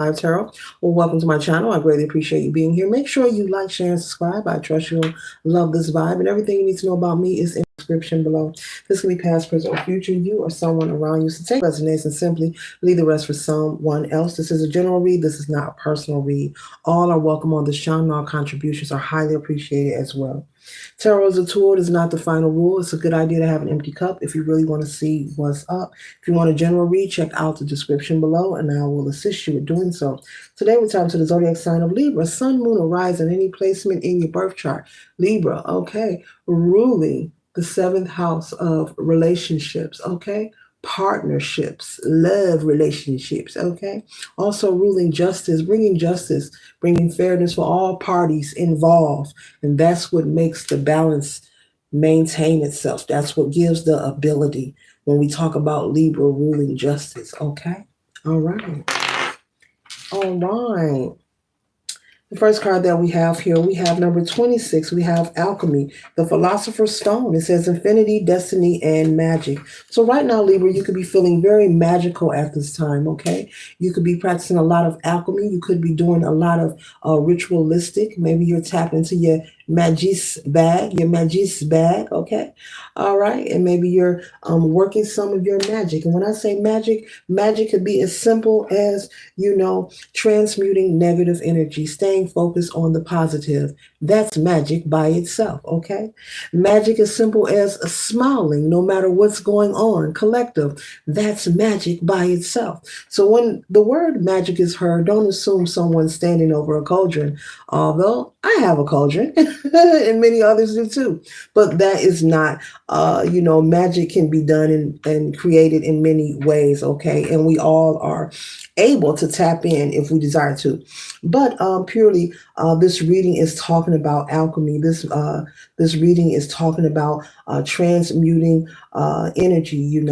Live Tarot. Well, welcome to my channel. I greatly appreciate you being here. Make sure you like, share, and subscribe. I trust you'll love this vibe. And everything you need to know about me is in the description below. This can be past, present, or future. You or someone around you. So take resonates and simply leave the rest for someone else. This is a general read. This is not a personal read. All are welcome on this channel. All contributions are highly appreciated as well. Tarot is a tool. It is not the final rule. It's a good idea to have an empty cup if you really want to see what's up. If you want a general read, check out the description below and I will assist you with doing so. Today we're talking to the zodiac sign of Libra. Sun, moon, or rising, any placement in your birth chart. Libra, okay. Ruling the seventh house of relationships, okay. Partnerships, love relationships, okay. Also ruling justice, bringing fairness for all parties involved. And that's what makes the balance maintain itself. That's what gives the ability when we talk about Libra ruling justice, okay? All right. All right. The first card that we have here, we have number 26. We have Alchemy, the Philosopher's Stone. It says infinity, destiny, and magic. So right now, Libra, you could be feeling very magical at this time, okay? You could be practicing a lot of alchemy. You could be doing a lot of ritualistic. Maybe you're tapping into your magis bag, okay? All right. And maybe you're working some of your magic. And when I say magic, magic could be as simple as, transmuting negative energy, staying focused on the positive. That's magic by itself, okay? Magic is simple as smiling no matter what's going on, collective. That's magic by itself. So when the word magic is heard, don't assume someone's standing over a cauldron, although I have a cauldron and many others do too. But that is not, magic can be done and created in many ways, okay? And we all are able to tap in if we desire to. But purely, this reading is talking about alchemy. This reading is talking about transmuting energy,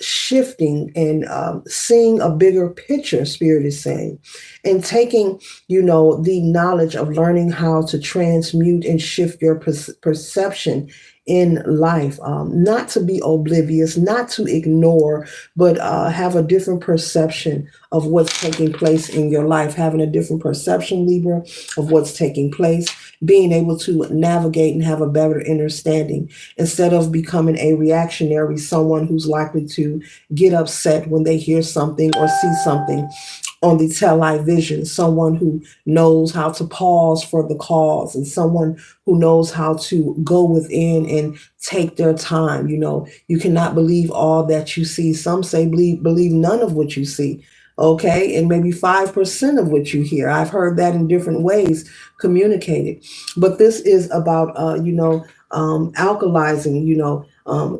shifting and seeing a bigger picture, Spirit is saying, and taking, the knowledge of learning how to transmute and shift your perception in life, not to be oblivious, not to ignore, but have a different perception of what's taking place in your life, having a different perception, Libra, of what's taking place, being able to navigate and have a better understanding instead of becoming a reactionary, someone who's likely to get upset when they hear something or see something on the television, someone who knows how to pause for the cause and someone who knows how to go within and take their time. You cannot believe all that you see. Some say believe none of what you see. Okay, and maybe 5% of what you hear. I've heard that in different ways communicated. But this is about, alkalizing,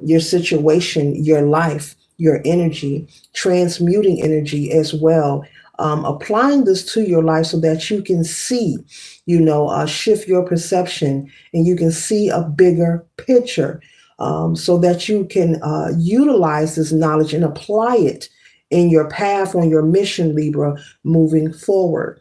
your situation, your life, your energy, transmuting energy as well. Applying this to your life so that you can see, shift your perception and you can see a bigger picture, so that you can utilize this knowledge and apply it in your path, on your mission, Libra, moving forward.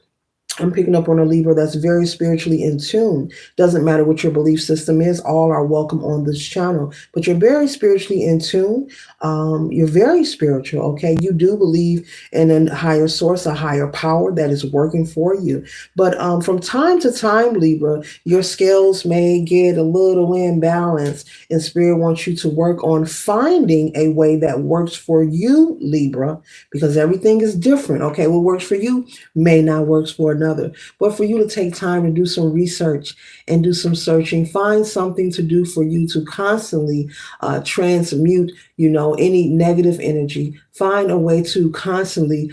I'm picking up on a Libra that's very spiritually in tune. Doesn't matter what your belief system is, all are welcome on this channel. But you're very spiritually in tune. You're very spiritual, okay? You do believe in a higher source, a higher power that is working for you. But from time to time, Libra, your scales may get a little imbalanced, and Spirit wants you to work on finding a way that works for you, Libra, because everything is different, okay? What works for you may not work for another. But for you to take time to do some research and do some searching, find something to do for you to constantly transmute, any negative energy. Find a way to constantly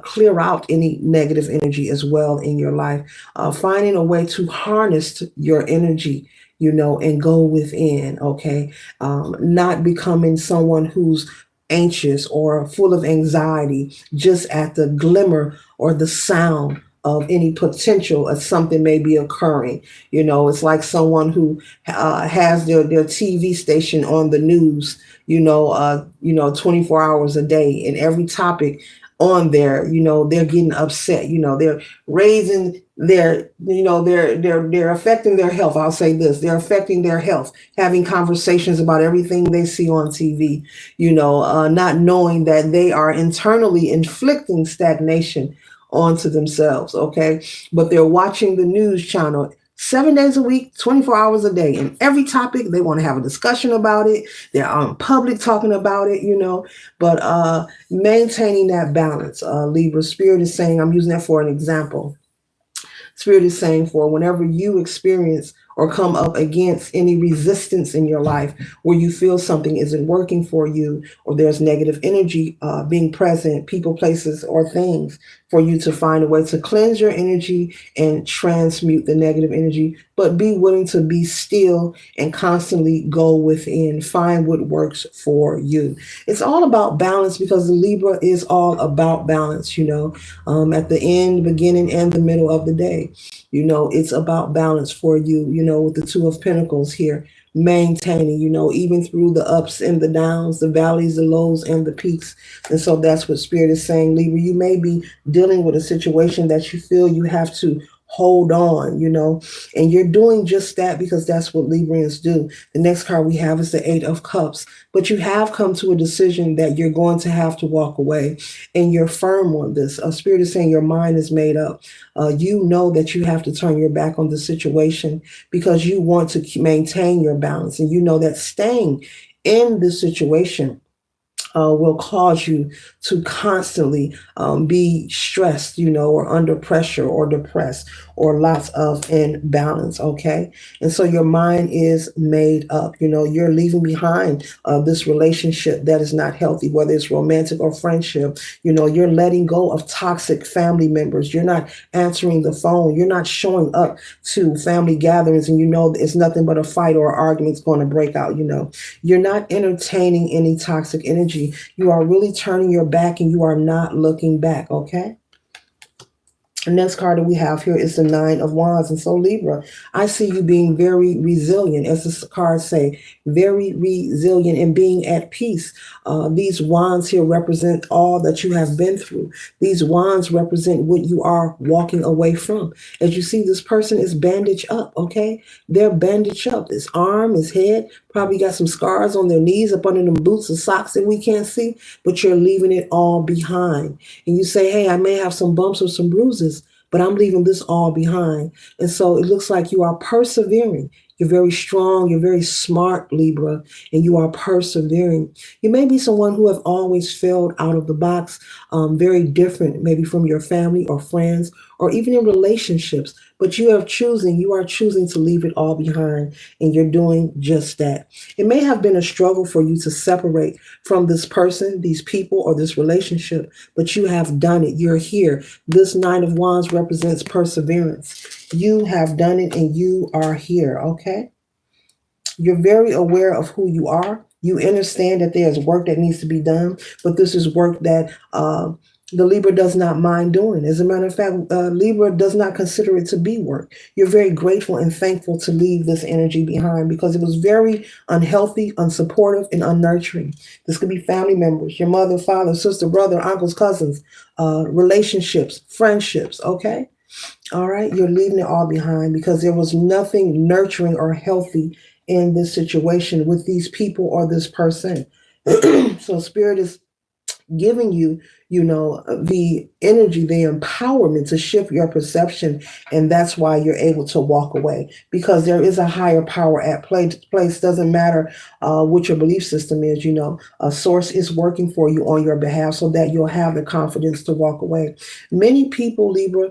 clear out any negative energy as well in your life. Finding a way to harness your energy, and go within, okay? Not becoming someone who's anxious or full of anxiety just at the glimmer or the sound of any potential of something may be occurring. It's like someone who has their TV station on the news, 24 hours a day, and every topic on there, they're getting upset, they're raising their, they're affecting their health. I'll say this, they're affecting their health, having conversations about everything they see on TV, not knowing that they are internally inflicting stagnation onto themselves, okay? But they're watching the news channel 7 days a week, 24 hours a day. And every topic, they want to have a discussion about it. They're on public talking about it, but maintaining that balance. Libra Spirit is saying, I'm using that for an example. Spirit is saying for whenever you experience or come up against any resistance in your life where you feel something isn't working for you, or there's negative energy being present, people, places, or things, for you to find a way to cleanse your energy and transmute the negative energy, but be willing to be still and constantly go within, find what works for you. It's all about balance, because the Libra is all about balance, at the end, beginning, and the middle of the day. It's about balance for you, with the Two of Pentacles here, maintaining, even through the ups and the downs, the valleys, the lows, and the peaks. And so that's what Spirit is saying, Libra. You may be dealing with a situation that you feel you have to hold on, and you're doing just that, because that's what Librians do. The next card we have is the Eight of Cups, but you have come to a decision that you're going to have to walk away, and you're firm on this. Spirit is saying your mind is made up. You know that you have to turn your back on the situation because you want to maintain your balance, and you know that staying in this situation will cause you to constantly be stressed, or under pressure, or depressed, or lots of imbalance, okay? And so your mind is made up. You're leaving behind this relationship that is not healthy, whether it's romantic or friendship. You're letting go of toxic family members. You're not answering the phone. You're not showing up to family gatherings, and it's nothing but a fight or argument's going to break out. You're not entertaining any toxic energy. You are really turning your back, and you are not looking back, okay? The next card that we have here is the Nine of Wands. And so, Libra, I see you being very resilient, as the cards say, very resilient and being at peace. These wands here represent all that you have been through. These wands represent what you are walking away from. As you see, this person is bandaged up, okay? They're bandaged up. His arm, his head, probably got some scars on their knees, up under them boots and socks that we can't see, but you're leaving it all behind. And you say, hey, I may have some bumps or some bruises, but I'm leaving this all behind. And so it looks like you are persevering. You're very strong. You're very smart, Libra, and you are persevering. You may be someone who have always failed out of the box, very different, maybe from your family or friends, or even in relationships, but you are choosing to leave it all behind, and you're doing just that. It may have been a struggle for you to separate from this person, these people, or this relationship, but you have done it. You're here. This Nine of Wands represents perseverance. You have done it, and you are here, okay? You're very aware of who you are. You understand that there's work that needs to be done, but this is work that the Libra does not mind doing. As a matter of fact, Libra does not consider it to be work. You're very grateful and thankful to leave this energy behind, because it was very unhealthy, unsupportive, and unnurturing. This could be family members, your mother, father, sister, brother, uncles, cousins, relationships, friendships, okay? All right, you're leaving it all behind because there was nothing nurturing or healthy in this situation with these people or this person. So Spirit is giving you, the energy, the empowerment to shift your perception. And that's why you're able to walk away, because there is a higher power at place. Doesn't matter what your belief system is, a source is working for you on your behalf, so that you'll have the confidence to walk away. Many people, Libra,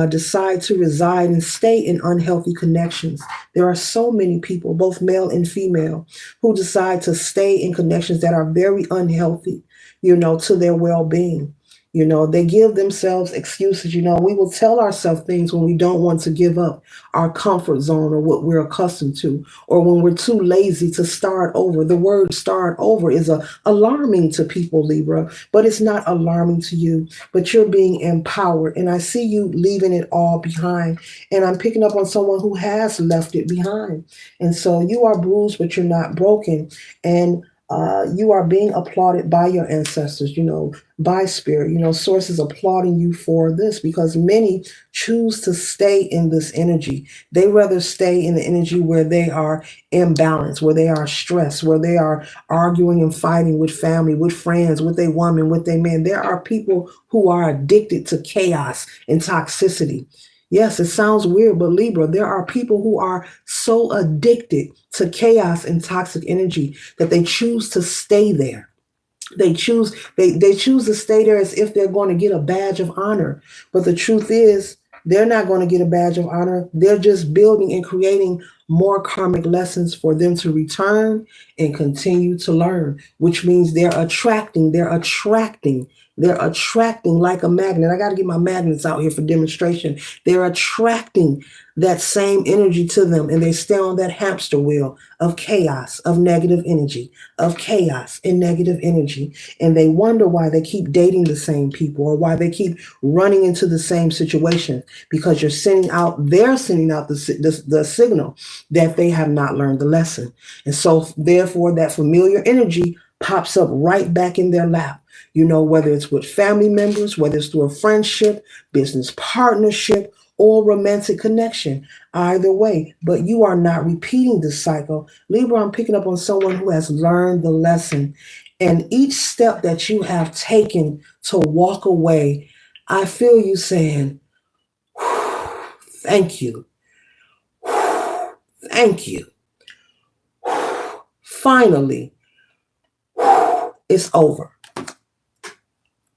decide to reside and stay in unhealthy connections. There are so many people, both male and female, who decide to stay in connections that are very unhealthy, to their well-being. They give themselves excuses. We will tell ourselves things when we don't want to give up our comfort zone or what we're accustomed to, or when we're too lazy to start over. The word start over is alarming to people, Libra, but it's not alarming to you, but you're being empowered. And I see you leaving it all behind. And I'm picking up on someone who has left it behind. And so you are bruised, but you're not broken. And You are being applauded by your ancestors, by spirit. Source is applauding you for this because many choose to stay in this energy. They rather stay in the energy where they are imbalanced, where they are stressed, where they are arguing and fighting with family, with friends, with a woman, with a man. There are people who are addicted to chaos and toxicity. Yes, it sounds weird, but Libra, there are people who are so addicted to chaos and toxic energy that they choose to stay there. They choose to stay there as if they're going to get a badge of honor. But the truth is, they're not going to get a badge of honor. They're just building and creating more karmic lessons for them to return and continue to learn, which means they're attracting like a magnet. I got to get my magnets out here for demonstration. They're attracting that same energy to them, and they stay on that hamster wheel of chaos, of negative energy, of chaos and negative energy. And they wonder why they keep dating the same people or why they keep running into the same situation, because they're sending out the signal that they have not learned the lesson. And so therefore that familiar energy pops up right back in their lap. Whether it's with family members, whether it's through a friendship, business partnership, or romantic connection, either way. But you are not repeating this cycle. Libra, I'm picking up on someone who has learned the lesson. And each step that you have taken to walk away, I feel you saying, thank you. Thank you. Finally, it's over.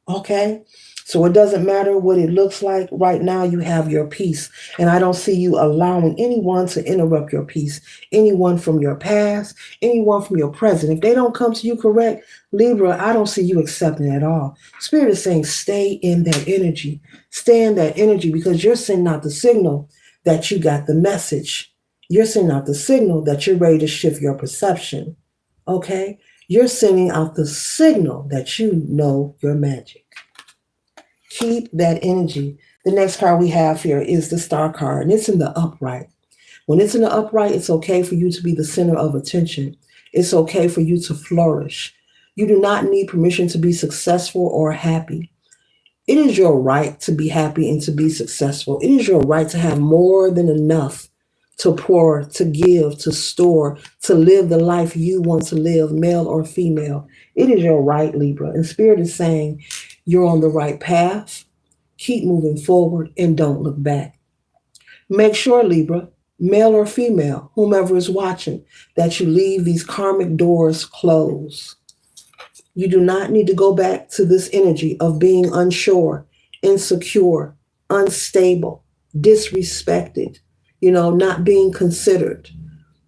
Okay? So it doesn't matter what it looks like. Right now, you have your peace. And I don't see you allowing anyone to interrupt your peace. Anyone from your past, anyone from your present. If they don't come to you correct, Libra, I don't see you accepting at all. Spirit is saying stay in that energy. Stay in that energy because you're sending out the signal that you got the message. You're sending out the signal that you're ready to shift your perception. Okay? You're sending out the signal that you know your magic. Keep that energy. The next card we have here is the Star card, and it's in the upright. When it's in the upright, it's okay for you to be the center of attention. It's okay for you to flourish. You do not need permission to be successful or happy. It is your right to be happy and to be successful. It is your right to have more than enough to pour, to give, to store, to live the life you want to live, male or female. It is your right, Libra. And Spirit is saying you're on the right path. Keep moving forward and don't look back. Make sure, Libra, male or female, whomever is watching, that you leave these karmic doors closed. You do not need to go back to this energy of being unsure, insecure, unstable, disrespected, not being considered.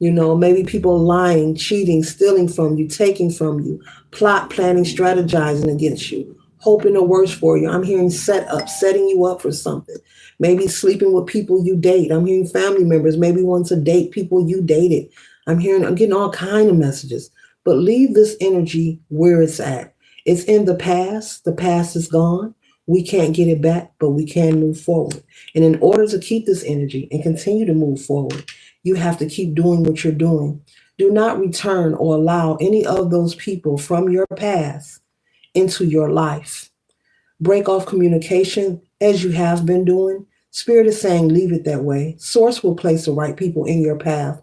Maybe people lying, cheating, stealing from you, taking from you, plot, planning, strategizing against you, hoping the worst for you. I'm hearing setting you up for something. Maybe sleeping with people you date. I'm hearing family members maybe want to date people you dated. I'm getting all kinds of messages. But leave this energy where it's at. It's in the past. The past is gone. We can't get it back, but we can move forward. And in order to keep this energy and continue to move forward, you have to keep doing what you're doing. Do not return or allow any of those people from your past into your life. Break off communication as you have been doing. Spirit is saying leave it that way. Source will place the right people in your path.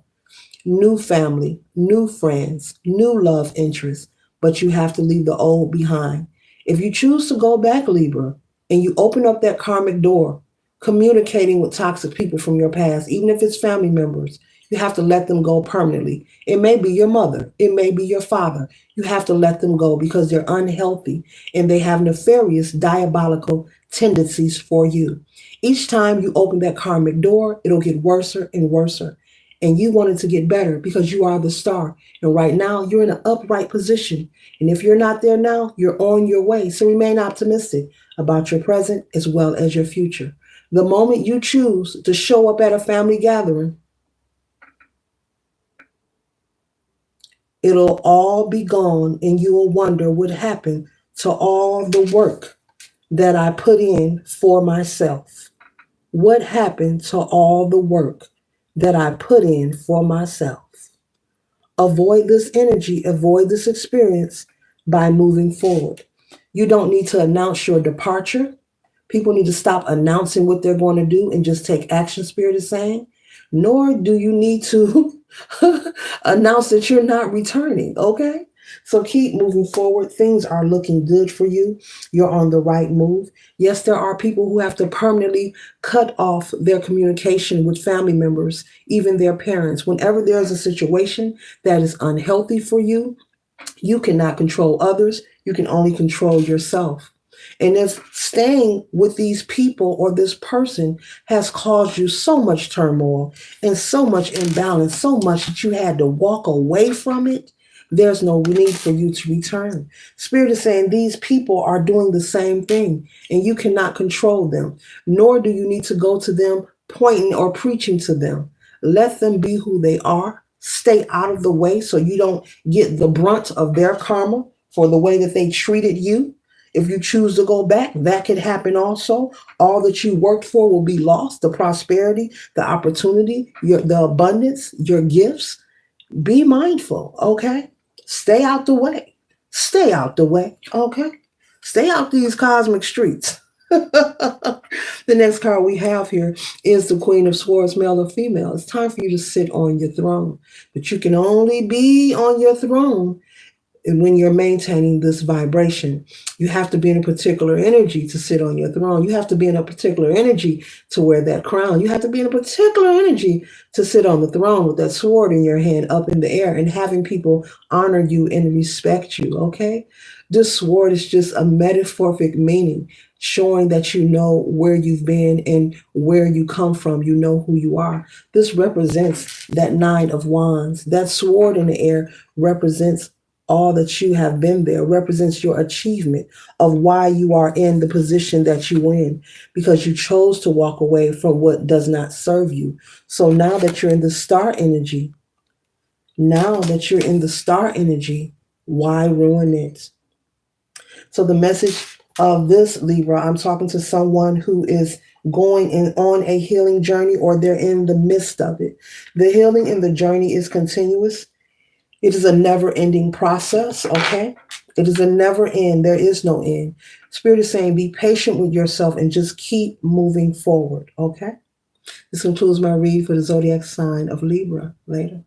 New family, new friends, new love interests, but you have to leave the old behind. If you choose to go back, Libra, and you open up that karmic door, communicating with toxic people from your past, even if it's family members, you have to let them go permanently. It may be your mother. It may be your father. You have to let them go because they're unhealthy and they have nefarious, diabolical tendencies for you. Each time you open that karmic door, it'll get worse and worse. And you want it to get better because you are the star. And right now, you're in an upright position. And if you're not there now, you're on your way. So remain optimistic about your present as well as your future. The moment you choose to show up at a family gathering, it'll all be gone and you will wonder what happened to all the work that I put in for myself. What happened to all the work that I put in for myself? Avoid this energy, avoid this experience by moving forward. You don't need to announce your departure. People need to stop announcing what they're going to do and just take action, Spirit is saying. Nor do you need to announce that you're not returning, okay? So keep moving forward. Things are looking good for you. You're on the right move. Yes, there are people who have to permanently cut off their communication with family members, even their parents. Whenever there's a situation that is unhealthy for you, you cannot control others. You can only control yourself. And if staying with these people or this person has caused you so much turmoil and so much imbalance, so much that you had to walk away from it, there's no need for you to return. Spirit is saying these people are doing the same thing and you cannot control them, nor do you need to go to them pointing or preaching to them. Let them be who they are. Stay out of the way so you don't get the brunt of their karma for the way that they treated you. If you choose to go back, that could happen also. All that you worked for will be lost. The prosperity, the opportunity, the abundance, your gifts. Be mindful, okay? Stay out the way. Stay out the way, okay? Stay out these cosmic streets. The next card we have here is the Queen of Swords, male or female. It's time for you to sit on your throne. But you can only be on your throne when you're maintaining this vibration. You have to be in a particular energy to sit on your throne. You have to be in a particular energy to wear that crown. You have to be in a particular energy to sit on the throne with that sword in your hand up in the air and having people honor you and respect you, okay? This sword is just a metaphoric meaning, showing that you know where you've been and where you come from. You know who you are. This represents that Nine of Wands. That sword in the air represents all that you have been there, represents your achievement of why you are in the position that you in, because you chose to walk away from what does not serve you. So now that you're in the star energy, why ruin it? So the message of this Libra, I'm talking to someone who is going on a healing journey, or they're in the midst of it. The healing in the journey is continuous. It is a never-ending process, okay? It is a never end. There is no end. Spirit is saying be patient with yourself and just keep moving forward, okay? This concludes my read for the zodiac sign of Libra. Later.